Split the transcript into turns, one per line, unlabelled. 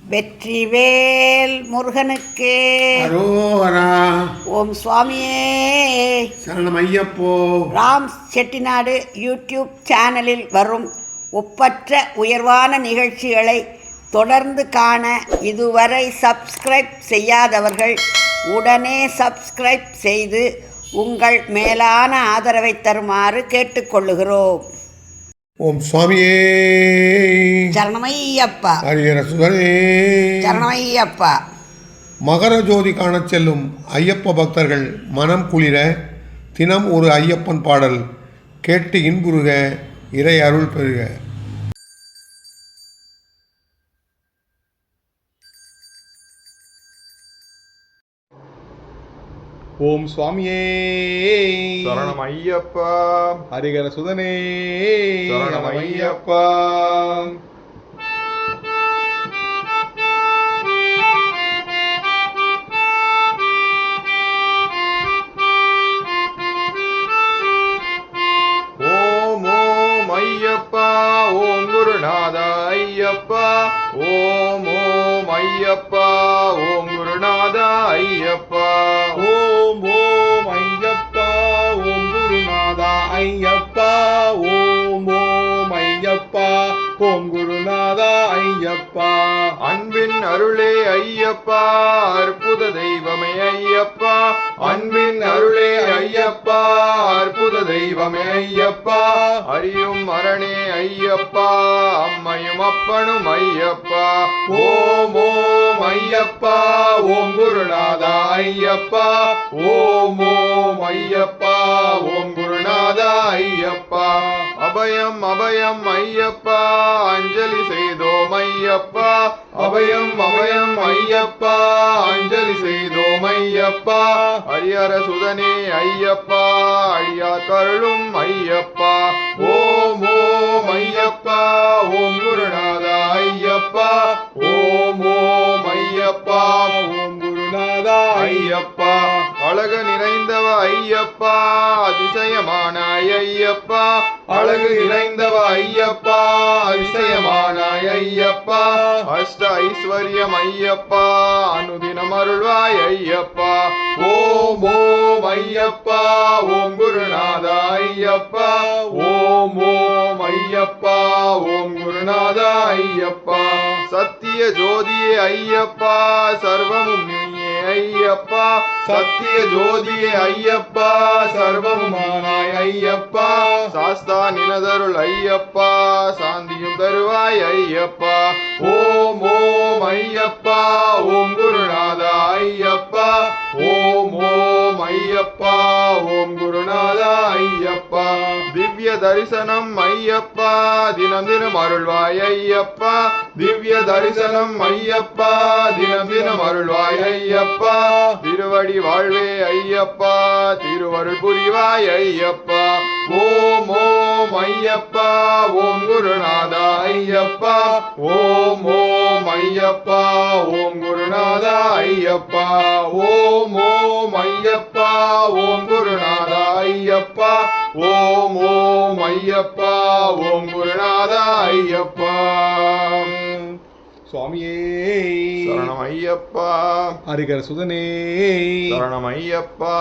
வெற்றிவேல் முருகனுக்கு
அரோகரா.
ஓம் சுவாமியே
சரணம் ஐயப்போ.
ராம் செட்டிநாடு யூடியூப் சேனலில் வரும் ஒப்பற்ற உயர்வான நிகழ்ச்சிகளை தொடர்ந்து காண இதுவரை சப்ஸ்கிரைப் செய்யாதவர்கள் உடனே சப்ஸ்கிரைப் செய்து உங்கள் மேலான ஆதரவை தருமாறு கேட்டுக்கொள்ளுகிறோம்.
ஓம் சுவாமியே
சரணமையப்பா.
ஹரிஹர சுதனே
சரணமையப்பா.
மகர ஜோதி காணச் செல்லும் ஐயப்ப பக்தர்கள் மனம் குளிர தினம் ஒரு ஐயப்பன் பாடல் கேட்டு இன்புறுக, இறை அருள் பெறுக.
ஓம் சுவாமியே
சரணம் ஐயப்பா.
ஹரிஹர சுதனே
சரணம் ஐயப்பா. ஓம் ஓம் ஐயப்பா. ஓம் குருநாதா ஐயப்பா. ஓம் ஓம் ஐயப்பா. ஓம் குருநாதா ஐயப்பா.
ஓம் ஓம் ஐயப்பா. ஓம் குருநாதா ஐயப்பா. ஓம் ஓம் ஐயப்பா. ஓம் குருநாதா ஐயப்பா.
அன்பின் அருளே ஐயப்பா. அற்புத தெய்வமே ஐயப்பா. அன்பின் அருளே ஐயப்பா. அற்புத தெய்வமே ஐயப்பா. அறியும் அரணே ஐயப்பா. அம்மையும் அப்பனும் ஐயப்பா. ஓம் ஓம் ஐயப்பா. ஓம் குருநாதா ஐயப்பா. ஓம் ஓம் ஐயப்பா. ஓம் குருநாதா ஐயப்பா. அபயம் அபயம் ஐயப்பா. அஞ்சலி செய்தோம் ஐயப்பா. அபயம் அபயம் ஐயப்பா. அஞ்சலி செய்தோம் ஐயப்பா. ஹரிஹர சுதனே ஐயப்பா. அழியா கருளும் ஐயப்பா. ஓம் ஓம் ஐயப்பா. ஓம் குருநாதா ஐயப்பா. ஓம் ஓம் ஐயப்பா.
ஓம் குருநாதா
ஐயப்பா. அழகு நிறைந்தவ ஐயப்பா. அதிசயமான ஐயப்பா. அழகு நிறைந்தவ ஐயப்பா. அதிசயமான ஐயப்பா. அஷ்ட ஐஸ்வர்யம் ஐயப்பா. அனுதினம் அருள்வாய் ஐயப்பா. ஓம் ஓம் ஐயப்பா. ஓம் குருநாதா ஐயப்பா. ஓம் ஓம் ஐயப்பா. ஓம் குருநாதா ஐயப்பா. சத்திய ஜோதியே ஐயப்பா. சர்வமும் நீயே ஐயப்பா. சத்திய ஜோதியே ஐயப்பா. சர்வமுமானாய் ஐயப்பா. சாஸ்தா நினதருள் ஐயப்பா. சாந்தியும் தருவாய் ஐயப்பா. ஓம் ஓம் ஐயப்பா. ஓம் குருநாதா ஐயப்பா. ஓம் ஓம் ஐயப்பா. ஓம் குருநாதா ஐயப்பா. திவ்ய தரிசனம் ஐயப்பா. தினம் தினம் அருள்வாய் ஐயப்பா. திவ்ய தரிசனம் ஐயப்பா. தினம் தினம் அருள்வாய் ஐயப்பா. திருவடி வாழ்வே ஐயப்பா. திருவருள் புரிவாய் ஐயப்பா. ஓம் ஓம் ஐயப்பா. ஓம் குருநாதா ஐயப்பா. ஓம் ஓம் ஐயப்பா. ஓம் குருநாதா ஐயப்பா. ஓம் ஓம் ஐயப்பா. ஓம் குருநாதா ஐயப்பா. ஓம் ஓம் ஐயப்பா. ஓம் குருநாதா ஐயப்பா.
சுவாமியே
சரணம் ஐயப்பா.
ஹரிஹர சுதனே
சரணம் ஐயப்பா.